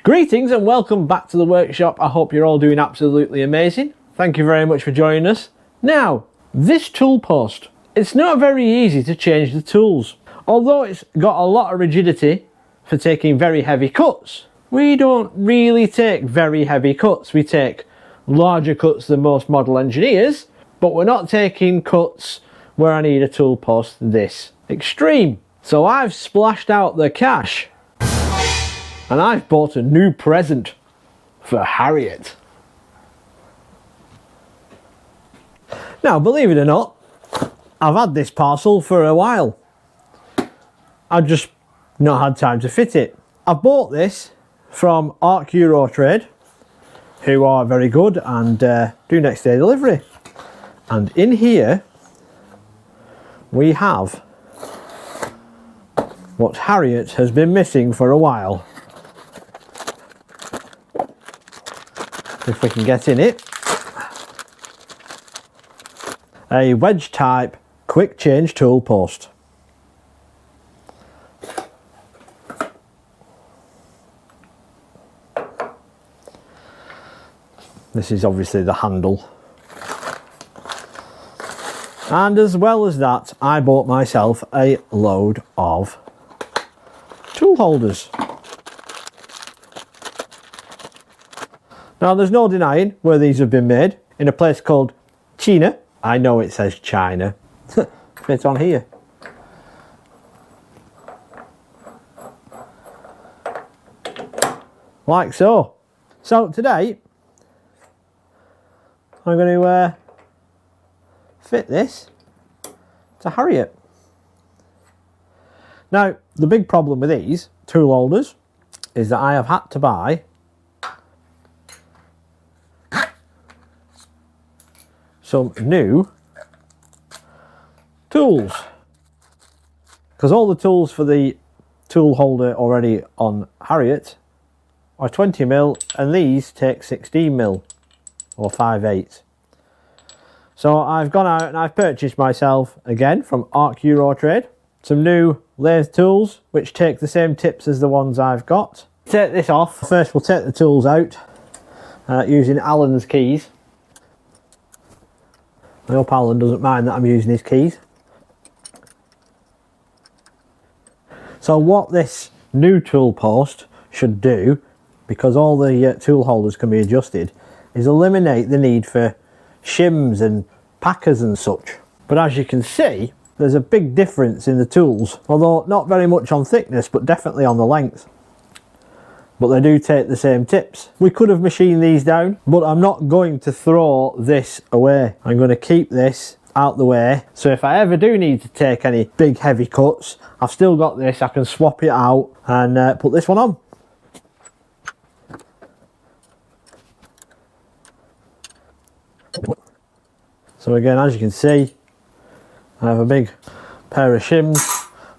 Greetings and welcome back to the workshop. I hope you're all doing absolutely amazing. Thank you very much for joining us. Now, this tool post, it's not very easy to change the tools. Although it's got a lot of rigidity for taking very heavy cuts, we don't really take very heavy cuts. We take larger cuts than most model engineers, but we're not taking cuts where I need a tool post this extreme. So I've splashed out the cash and I've bought a new present for Harriet. Now, believe it or not, I've had this parcel for a while. I've just not had time to fit it. I've bought this from Arceurotrade, who are very good and do next day delivery. And in here we have what Harriet has been missing for a while. If we can get in it. A wedge type quick change tool post. This is obviously the handle. And as well as that, I bought myself a load of tool holders. Now, there's no denying where these have been made, in a place called China. I know it says China. It's on here. Like so. So today, I'm going to fit this to Harriet. Now, the big problem with these tool holders is that I have had to buy some new tools, because all the tools for the tool holder already on Harriet are 20mm and these take 16mm or 5/8. So I've gone out and I've purchased myself, again from Arceurotrade, some new lathe tools which take the same tips as the ones I've got. Take this off. First we'll take the tools out using Allen's keys. I hope Alan doesn't mind that I'm using his keys. So what this new tool post should do, because all the tool holders can be adjusted, is eliminate the need for shims and packers and such. But as you can see, there's a big difference in the tools, although not very much on thickness, but definitely on the length. But they do take the same tips. We could have machined these down, but I'm not going to throw this away. I'm going to keep this out the way, so if I ever do need to take any big heavy cuts, I've still got this. I can swap it out and put this one on. So again, as you can see, I have a big pair of shims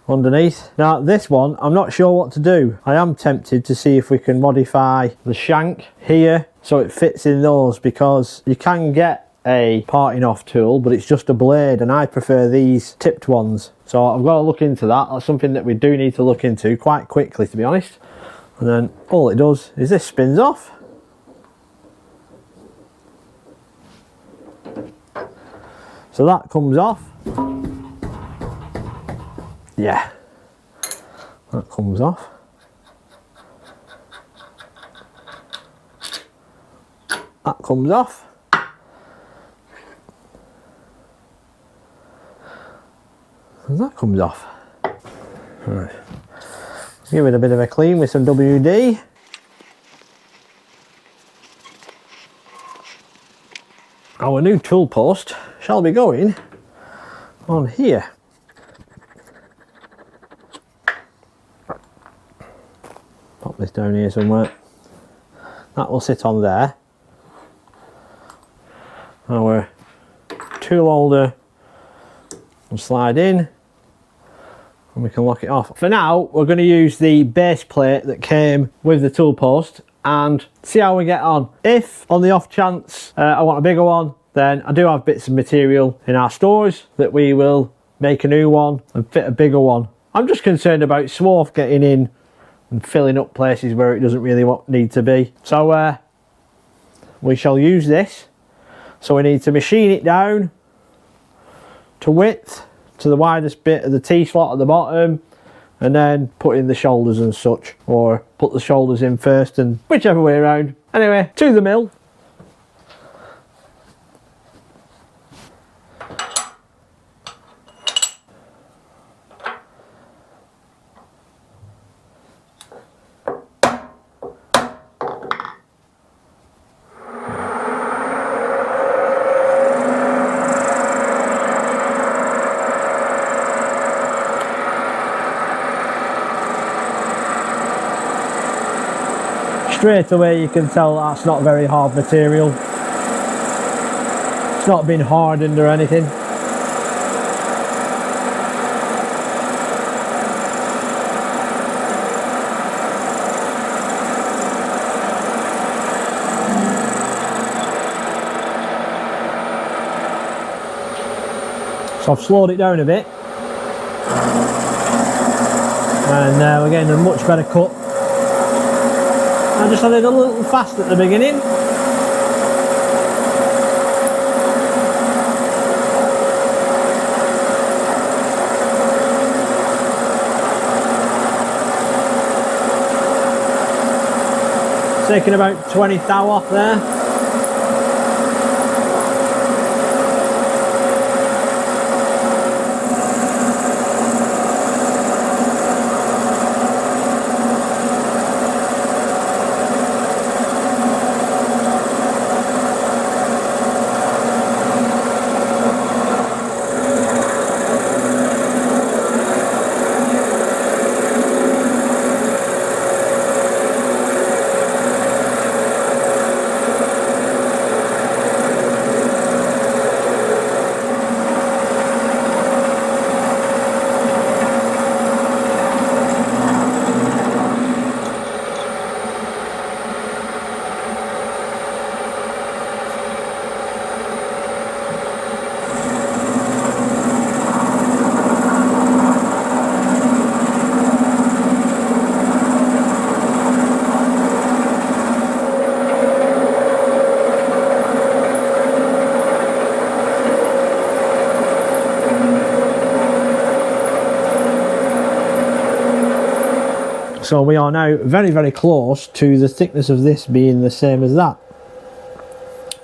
underneath. Now this one, I'm not sure what to do. I am tempted to see if we can modify the shank here so it fits in those, because you can get a parting off tool, but it's just a blade and I prefer these tipped ones. So I've got to look into that. That's something that we do need to look into quite quickly, to be honest. And then all it does is this spins off. So that comes off. Yeah, that comes off. That comes off. And that comes off. Right. Give it a bit of a clean with some WD. Our new tool post shall be going on here. Pop this down here somewhere. That will sit on there. Our tool holder will slide in and we can lock it off. For now, we're going to use the base plate that came with the tool post and see how we get on. If on the off chance I want a bigger one, then I do have bits of material in our stores that we will make a new one and fit a bigger one. I'm just concerned about swarf getting in and filling up places where it doesn't really need to be. So we shall use this. So we need to machine it down to width, to the widest bit of the T-slot at the bottom, and then put in the shoulders and such, or put the shoulders in first, and whichever way around. Anyway, to the mill. Straight away you can tell that's not very hard material. It's not been hardened or anything. So I've slowed it down a bit, and we're getting a much better cut. I just had it a little fast at the beginning. Taking about 20 thou off there. So we are now very, very close to the thickness of this being the same as that,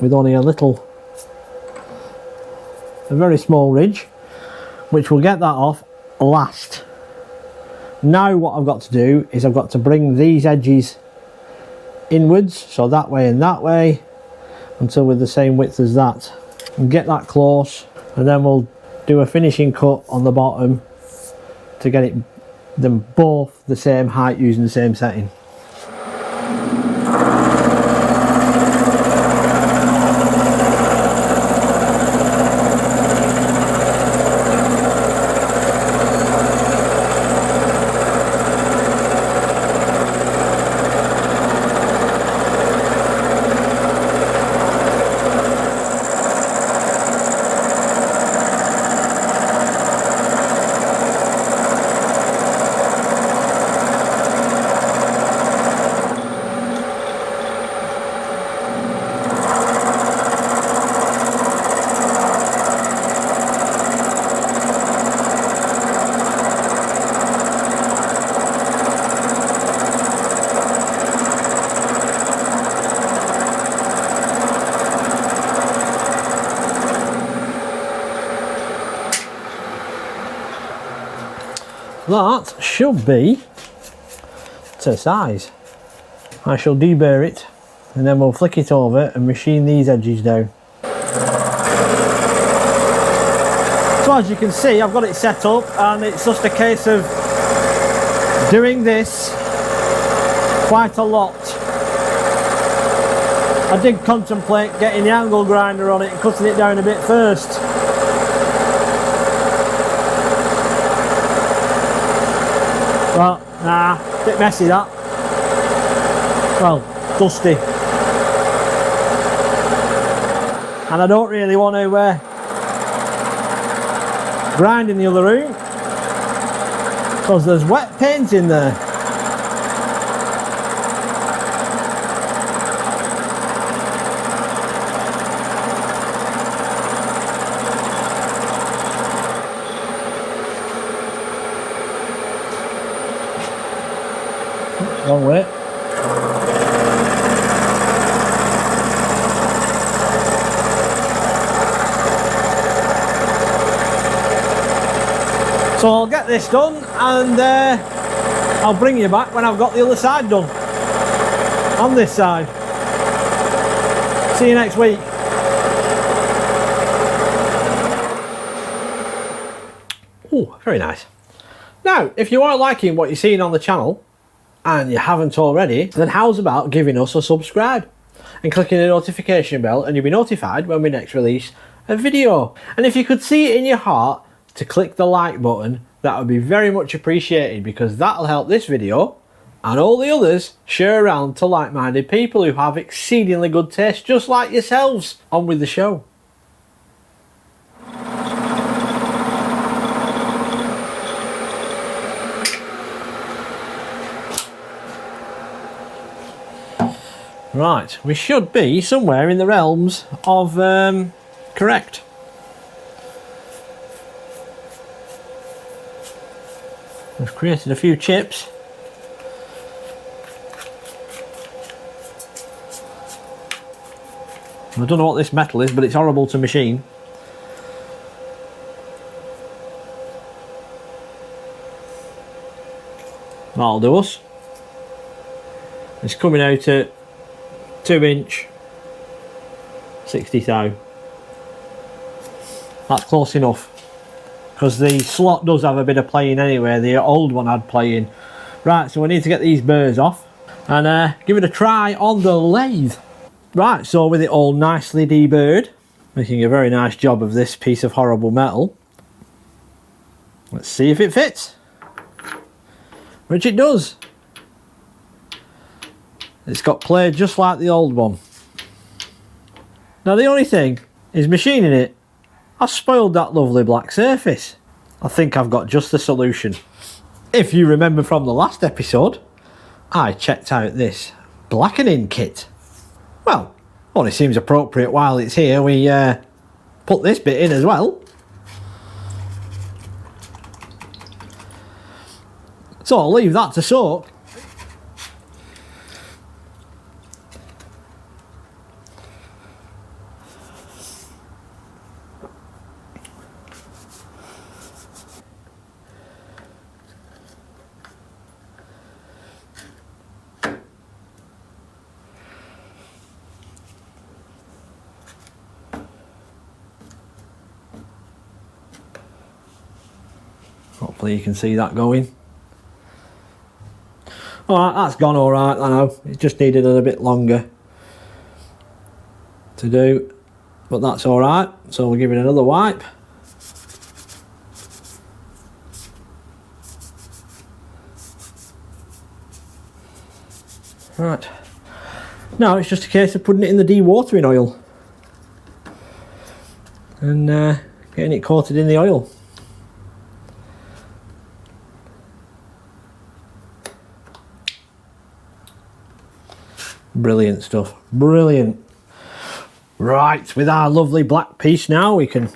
with only a very small ridge, which we'll get that off last. Now what I've got to do is I've got to bring these edges inwards, so that way and that way, until we're the same width as that, and get that close, and then we'll do a finishing cut on the bottom to get them both the same height using the same setting. That should be to size. I shall deburr it and then we'll flick it over and machine these edges down. So as you can see, I've got it set up and it's just a case of doing this quite a lot. I did contemplate getting the angle grinder on it and cutting it down a bit first. Well, nah, a bit messy that. Well, dusty. And I don't really want to grind in the other room because there's wet paint in there. Wrong way. So I'll get this done and I'll bring you back when I've got the other side done. On this side. See you next week. Oh, very nice. Now, if you are liking what you're seeing on the channel, and you haven't already, then how's about giving us a subscribe and clicking the notification bell, and you'll be notified when we next release a video. And if you could see it in your heart to click the like button, that would be very much appreciated, because that'll help this video and all the others share around to like-minded people who have exceedingly good taste, just like yourselves. On with the show. Right, we should be somewhere in the realms of correct. We've created a few chips. I don't know what this metal is, but it's horrible to machine. That'll do us. It's coming out at 2-inch 60 thou. That's close enough, because the slot does have a bit of playing anyway. The old one had playing. Right, so we need to get these burrs off and give it a try on the lathe. Right, so with it all nicely deburred, making a very nice job of this piece of horrible metal, let's see if it fits, which it does. It's got play just like the old one. Now the only thing is, machining it, I spoiled that lovely black surface. I think I've got just the solution. If you remember from the last episode, I checked out this blackening kit. Well, only seems appropriate while it's here we put this bit in as well. So I'll leave that to soak. Hopefully you can see that going. Alright, that's gone alright, I know. It just needed a little bit longer to do, but that's alright. So we'll give it another wipe. Right. Now it's just a case of putting it in the dewatering oil and getting it coated in the oil. Brilliant stuff, brilliant. Right, with our lovely black piece now, we can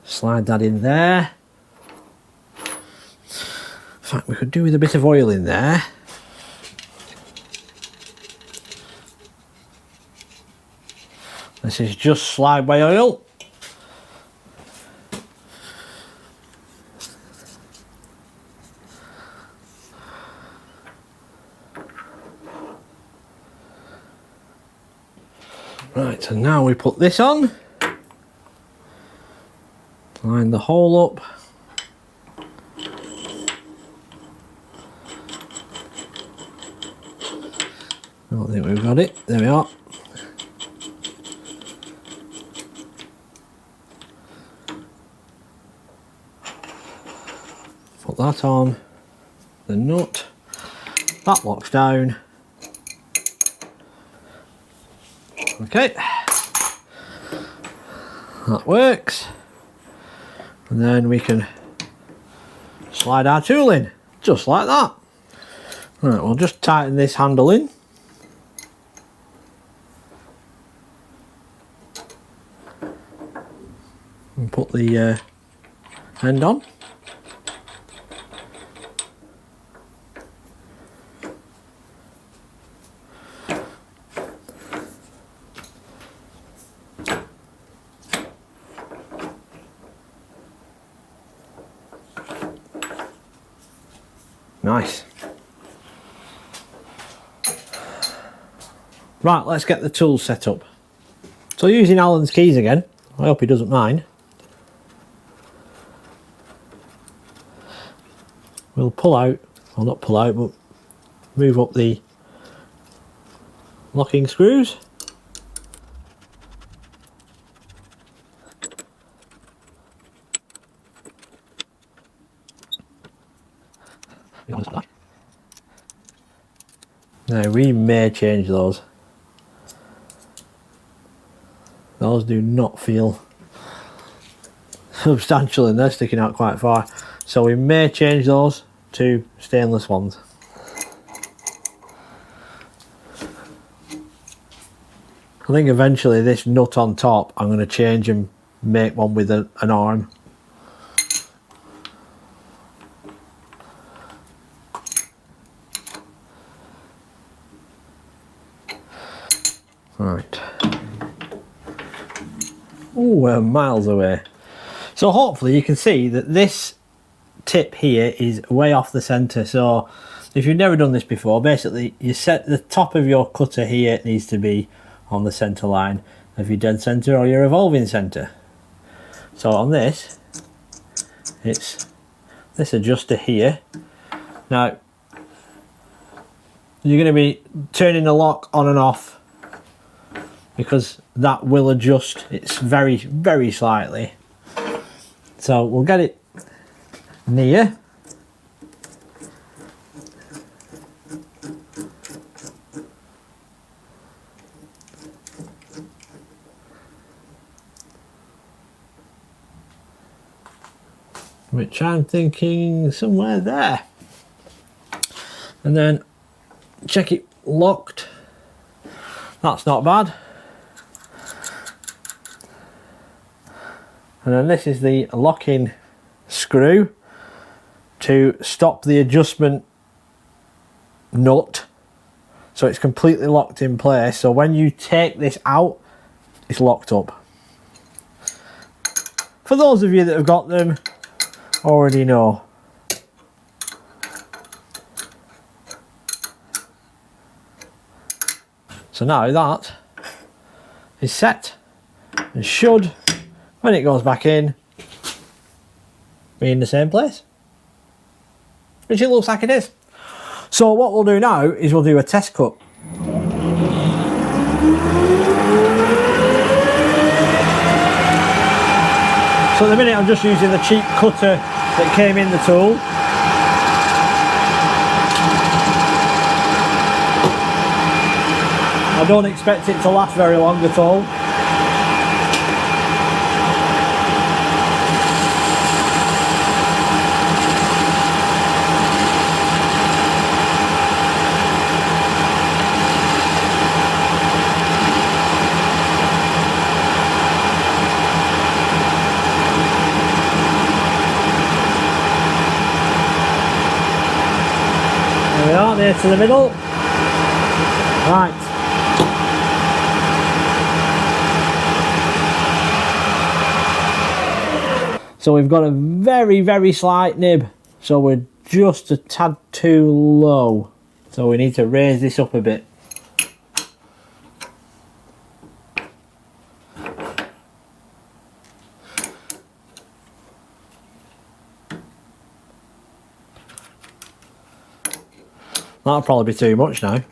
slide that in there. In fact, we could do with a bit of oil in there. This is just slide by oil. Right, and now we put this on, line the hole up, I don't think we've got it, there we are. Put that on, the nut, that locks down. Okay, that works, and then we can slide our tool in, just like that. Right, we'll just tighten this handle in. And put the end on. Nice. Right, let's get the tools set up. So using Alan's keys again, I hope he doesn't mind. We'll pull out, well not pull out, but move up the locking screws. Now we may change those. Those do not feel substantial and they're sticking out quite far. So we may change those to stainless ones. I think eventually this nut on top I'm going to change and make one with an arm. Right. Oh, we're miles away. So hopefully you can see that this tip here is way off the centre. So if you've never done this before, basically you set the top of your cutter here, it needs to be on the centre line of your dead centre or your revolving centre. So on this, it's this adjuster here. Now you're going to be turning the lock on and off because that will adjust. It's very, very slightly. So we'll get it near. Which I'm thinking somewhere there. And then check it locked. That's not bad. And then this is the locking screw to stop the adjustment nut, so it's completely locked in place. So when you take this out, it's locked up. For those of you that have got them, already know. So now that is set and should, when it goes back in, be in the same place, which it looks like it is. So what we'll do now is we'll do a test cut. So at the minute I'm just using the cheap cutter that came in the tool. I don't expect it to last very long at all. There we are, near to the middle. Right. So we've got a very, very slight nib. So we're just a tad too low. So we need to raise this up a bit. That'll probably be too much now.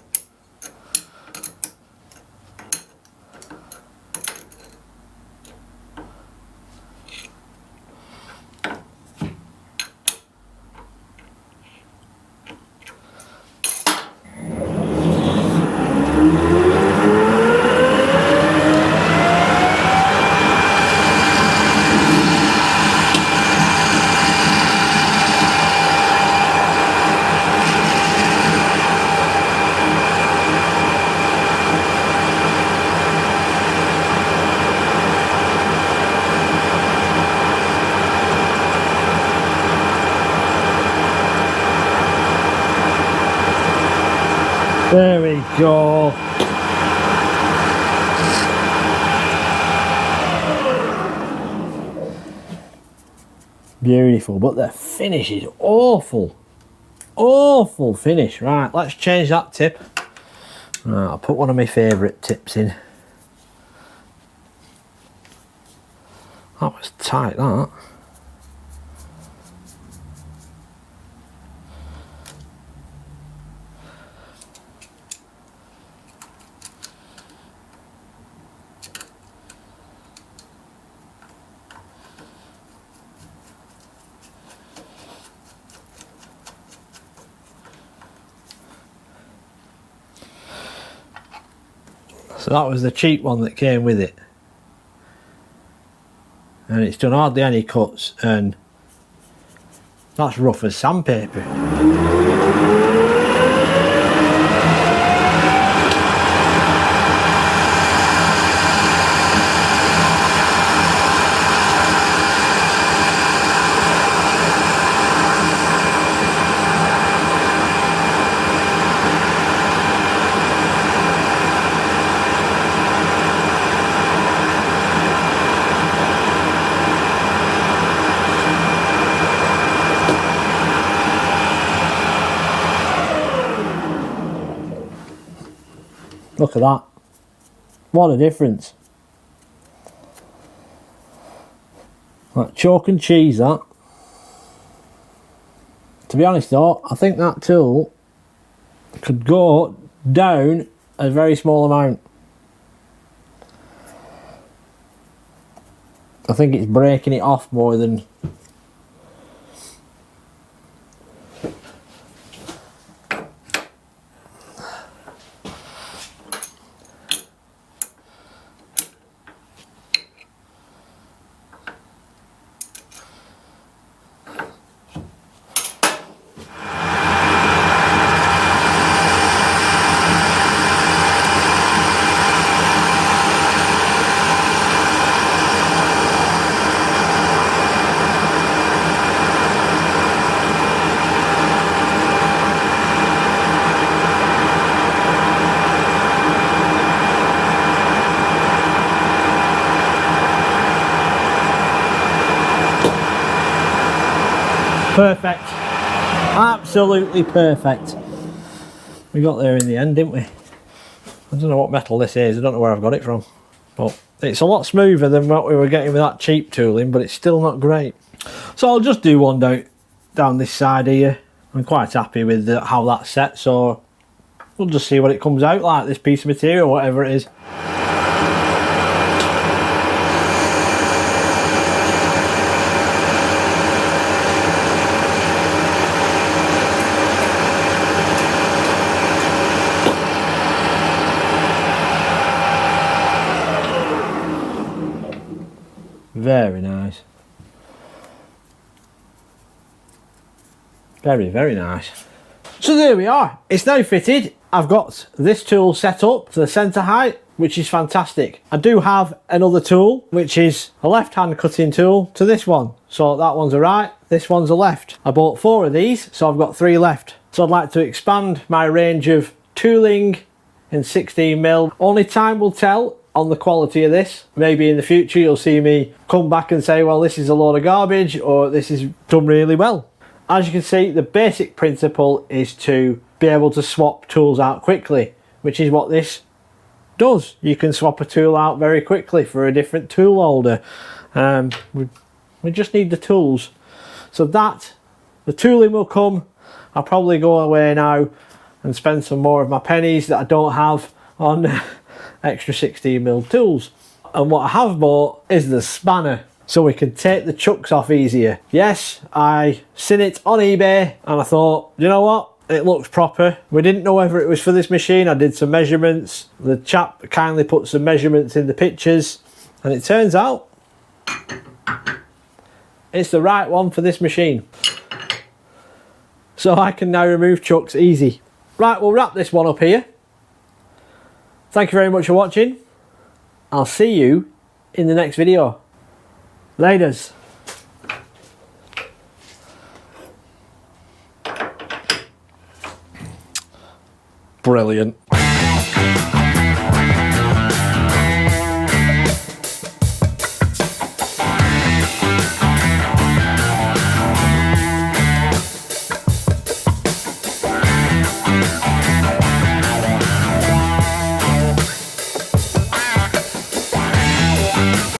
There we go. Beautiful, but the finish is awful. Awful finish. Right, let's change that tip. Right, I'll put one of my favourite tips in. That was tight, that. So that was the cheap one that came with it. And it's done hardly any cuts, and that's rough as sandpaper. Look at that. What a difference. Like chalk and cheese, that. To be honest though, I think that tool could go down a very small amount. I think it's breaking it off more than... Perfect. Absolutely perfect. We got there in the end, didn't we? I don't know what metal this is. I don't know where I've got it from. But it's a lot smoother than what we were getting with that cheap tooling, but it's still not great. So I'll just do one down this side here. I'm quite happy with how that's set, so we'll just see what it comes out like, this piece of material, whatever it is. Very nice. Very, very nice. So there we are. It's now fitted. I've got this tool set up to the centre height, which is fantastic. I do have another tool, which is a left-hand cutting tool to this one. So that one's a right, this one's a left. I bought 4 of these, so I've got 3 left. So I'd like to expand my range of tooling in 16mm. Only time will tell on the quality of this. Maybe in the future you'll see me come back and say, well, this is a load of garbage, or this is done really well. As you can see, the basic principle is to be able to swap tools out quickly, which is what this does. You can swap a tool out very quickly for a different tool holder. We just need the tools. So that, the tooling will come. I'll probably go away now and spend some more of my pennies that I don't have on extra 16mm tools. And what I have bought is the spanner, so we can take the chucks off easier. Yes, I seen it on eBay and I thought, you know what, it looks proper. We didn't know whether it was for this machine. I did some measurements. The chap kindly put some measurements in the pictures, and it turns out it's the right one for this machine. So I can now remove chucks easy. Right, we'll wrap this one up here. Thank you very much for watching. I'll see you in the next video. Laters. Brilliant.